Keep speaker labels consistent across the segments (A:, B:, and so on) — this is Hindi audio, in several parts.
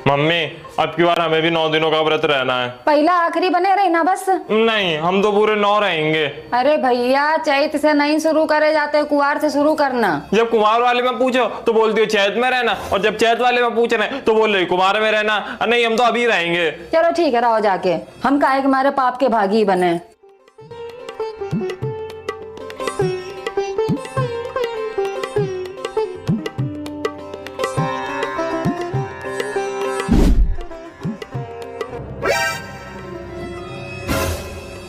A: मम्मी अब की बार हमें भी 9 दिनों का व्रत रहना है।
B: पहला आखिरी बने रहना बस।
A: नहीं, हम तो पूरे 9 रहेंगे।
B: अरे भैया, चैत से नहीं शुरू करे जाते, कुवार से शुरू करना।
A: जब कुमार वाले में पूछो तो बोलती हो चैत में रहना, और जब चैत वाले में पूछ रहे तो बोल रही कुमार में रहना। नहीं, हम तो अभी रहेंगे।
B: चलो ठीक है, रहो जाके। हम काहे हमारे पाप के भागी बने।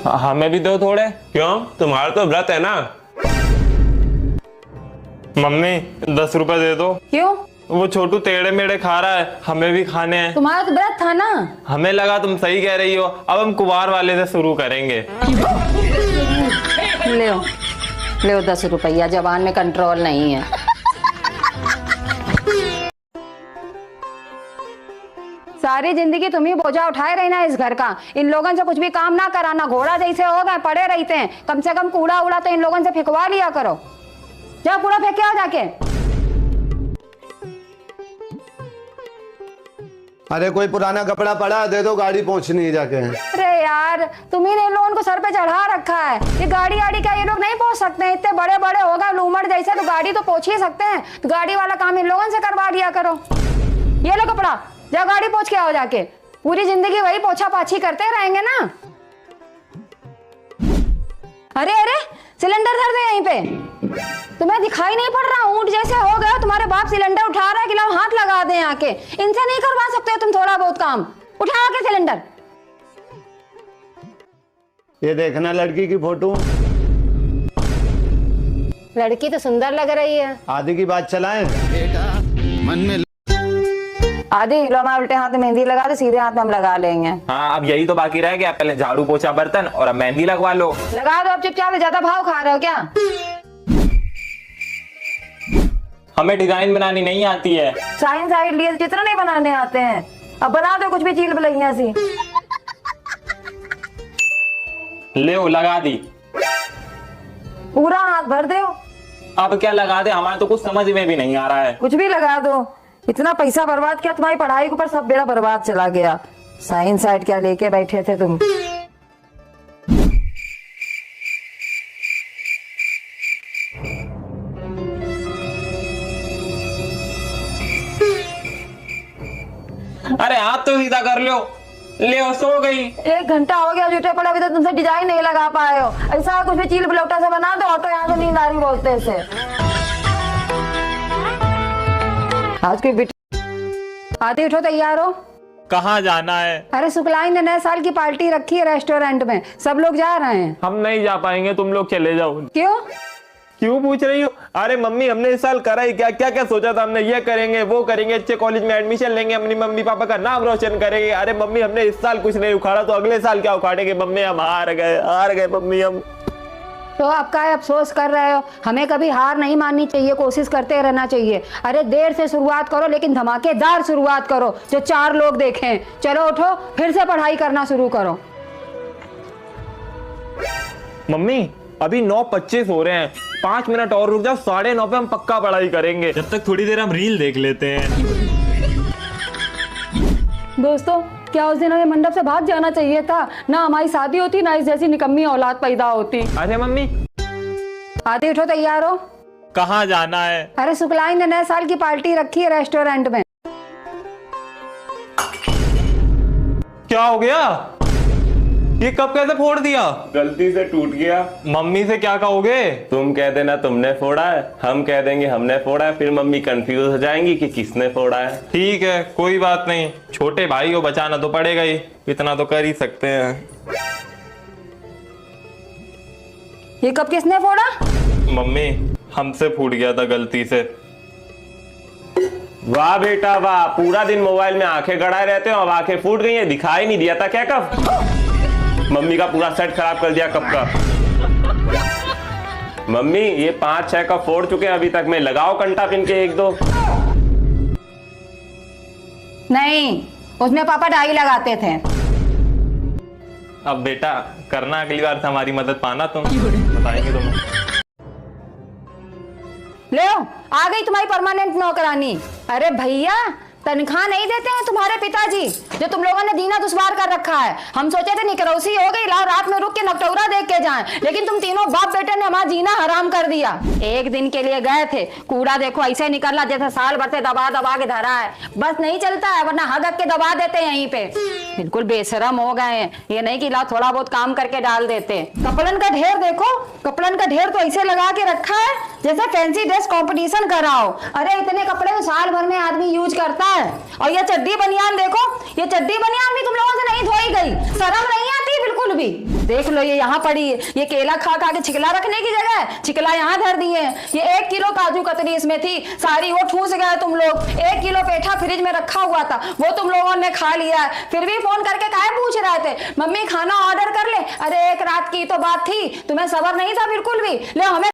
A: हमें भी दो थोड़े।
C: क्यों, तुम्हारा तो व्रत है ना।
A: मम्मी 10 रुपए दे दो।
B: क्यों?
A: वो छोटू टेढ़े मेढ़े खा रहा है, हमें भी खाने हैं।
B: तुम्हारा तो व्रत था ना।
A: हमें लगा तुम सही कह रही हो, अब हम कुमार वाले से शुरू करेंगे।
B: ले 10 रुपया, जबान में कंट्रोल नहीं है। सारी जिंदगी तुम ही बोझा उठाए रहना इस घर का। इन लोगों से कुछ भी काम ना कराना, घोड़ा जैसे हो गए पड़े रहते हैं। कम से कम कूड़ा उड़ा तो इन लोगों से फेंकवा लिया करो। जाओ कूड़ा फेंक के आओ जाके।
D: अरे कोई पुराना कपड़ा पड़ा दे दो, गाड़ी पहुंचनी है जाके।
B: अरे यार, तुम्ही ने इन लोगों को सर पे चढ़ा रखा है। ये गाड़ी का ये लोग नहीं पहुंच सकते हैं। इतने बड़े बड़े हो गए लूमड़ जैसे, तो गाड़ी तो पहुंच ही सकते हैं। तो गाड़ी वाला काम इन लोगों से करवा लिया करो। ये लो कपड़ा, जाओ गाड़ी पहुंच के आओ जाके। पूरी जिंदगी वही पोछा पाछी करते रहेंगे ना। अरे अरे, सिलेंडर धर दे यहीं पे। तुम्हें दिखाई नहीं पड़ रहा? ऊंट जैसे हो गए। तुम्हारे बाप सिलेंडर उठा रहा है कि लाओ हाथ लगा दे आके। इनसे नहीं करवा सकते हो तुम थोड़ा बहुत काम? उठाओ के सिलेंडर।
D: ये देखना लड़की की फोटो।
B: लड़की तो सुंदर लग रही है।
D: आदि की बात चलाएं।
E: मन में
B: आदि लो, हमारे उल्टे हाथ में मेहंदी लगा दे, सीधे हाथ में हम लगा लेंगे।
A: हाँ, अब यही तो बाकी रह गया। पहले झाड़ू पोछा बर्तन और अब मेहंदी लगवा लो।
B: लगा दो अब चुपचाप। ज्यादा भाव खा रहे हो क्या?
A: हमें डिजाइन बनानी नहीं आती है।
B: साइंस साइड लिए चित्र नहीं बनाने आते हैं। अब बना दो कुछ भी चील बलैया सी।
A: ले लगा दी।
B: पूरा हाथ भर दो।
A: अब क्या लगा दे, हमारे तो कुछ समझ में भी नहीं आ रहा है।
B: कुछ भी लगा दो। इतना पैसा बर्बाद किया, तुम्हारी पढ़ाई के ऊपर सब बेड़ा बर्बाद चला गया। साइंस साइड क्या लेके बैठे थे तुम?
A: अरे हाथ तो सीधा कर लो। ले सो गई।
B: 1 घंटा हो गया जुटे पड़े, अभी तक तुमसे डिजाइन नहीं लगा पाए हो। ऐसा कुछ भी चील बलौटा से बना दो। ऑटो यहाँ से नींद आ रही बोलते से। आज की बेटी आती, उठो तैयार हो।
A: कहाँ जाना है?
B: अरे शुक्लाई ने नए साल की पार्टी रखी है रेस्टोरेंट में, सब लोग जा रहे हैं।
A: हम नहीं जा पाएंगे, तुम लोग चले जाओ।
B: क्यों?
A: क्यों पूछ रही हो? अरे मम्मी, हमने इस साल करा ही क्या क्या सोचा था। हमने ये करेंगे वो करेंगे, अच्छे कॉलेज में एडमिशन लेंगे, अपनी मम्मी पापा का नाम रोशन करेंगे। अरे मम्मी, हमने इस साल कुछ नहीं उखाड़ा तो अगले साल क्या उखाड़ेंगे? मम्मी हम हार गए मम्मी हम।
B: तो आप क्या अफसोस कर रहे हो? हमें कभी हार नहीं माननी चाहिए, कोशिश करते रहना चाहिए। अरे देर से शुरुआत करो लेकिन धमाकेदार शुरुआत करो, जो 4 लोग देखें। चलो उठो, फिर से पढ़ाई करना शुरू करो।
A: मम्मी अभी 9:25 हो रहे हैं, 5 मिनट और रुक जाओ, 9:30 पे हम पक्का पढ़ाई करेंगे। जब तक थोड़ी देर हम रील देख लेते हैं।
B: दोस्तों, क्या उस दिन हमें मंडप से भाग जाना चाहिए था? ना हमारी शादी होती, ना इस जैसी निकम्मी औलाद पैदा होती।
A: अरे मम्मी,
B: आती, उठो तैयार हो।
A: कहाँ जाना है?
B: अरे शुक्लाई ने नए साल की पार्टी रखी है रेस्टोरेंट में।
A: क्या हो गया? ये कब कैसे फोड़ दिया?
C: गलती से टूट गया।
A: मम्मी से क्या कहोगे?
C: तुम कह देना तुमने फोड़ा है, हम कह देंगे हमने फोड़ा है, फिर मम्मी कंफ्यूज हो जाएंगी कि किसने फोड़ा है।
A: ठीक है, कोई बात नहीं। छोटे भाई को बचाना तो पड़ेगा ही, इतना तो कर ही सकते हैं।
B: ये कब किसने फोड़ा?
A: मम्मी, हमसे फूट गया था गलती से।
C: वाह बेटा वाह, पूरा दिन मोबाइल में आंखें गड़ाए रहते हो, अब आंखें फूट गई है। दिखाई नहीं दिया था क्या कब? मम्मी का पूरा सेट खराब कर दिया कब का। मम्मी ये 5-6 कप फोड़ चुके हैं अभी तक में, लगाओ कंटा पिन के 1-2।
B: नहीं, उसमें पापा डाई लगाते थे।
A: अब बेटा करना अगली बार से हमारी मदद पाना, तुम बताएंगे तुम्हें।
B: ले आ गई तुम्हारी परमानेंट नौकरानी। अरे भैया, तनख्वाह नहीं देते हैं तुम्हारे पिताजी जो तुम लोगों ने दीना दुश्वार कर रखा है। हम सोचे थे निकरौसी हो गई, लाओ रात में रुक के नकटौरा देख के जाएं, लेकिन तुम तीनों बाप बेटे ने हमारा जीना हराम कर दिया। एक दिन के लिए गए थे, कूड़ा देखो ऐसे निकला जैसे साल भर से दबा दबा के धरा है। बस नहीं चलता है, वरना हग के दबा देते हैं यहीं पे। बिल्कुल बेशरम हो गए हैं, ये नहीं कि ला थोड़ा बहुत काम करके डाल देते। कपड़न का ढेर देखो, कपड़न का ढेर तो ऐसे लगा के रखा है जैसे फैंसी ड्रेस कंपटीशन कर रहा हो। अरे इतने कपड़े तो साल भर में आदमी यूज करता है। और ये चड्डी बनियान देखो, ये चड्डी बनियान भी तुम लोगों से नहीं धोई गई, शर्म नहीं आती बिल्कुल भी। देख लो ये यहाँ पड़ी है, ये केला खा खा के छिकला रखने की जगह है, छिकला यहाँ धर दिए। ये 1 किलो काजू कतरी इसमें थी, सारी वो ठूस गए तुम लोग। 1 किलो पेठा फ्रिज में रखा हुआ था, वो तुम लोगों ने खा लिया है। फिर भी फोन करके काहे पूछ रहे थे, मम्मी खाना ऑर्डर कर ले। अरे एक रात की तो बात थी, तुम्हें सब्र नहीं था बिल्कुल भी। ले हमें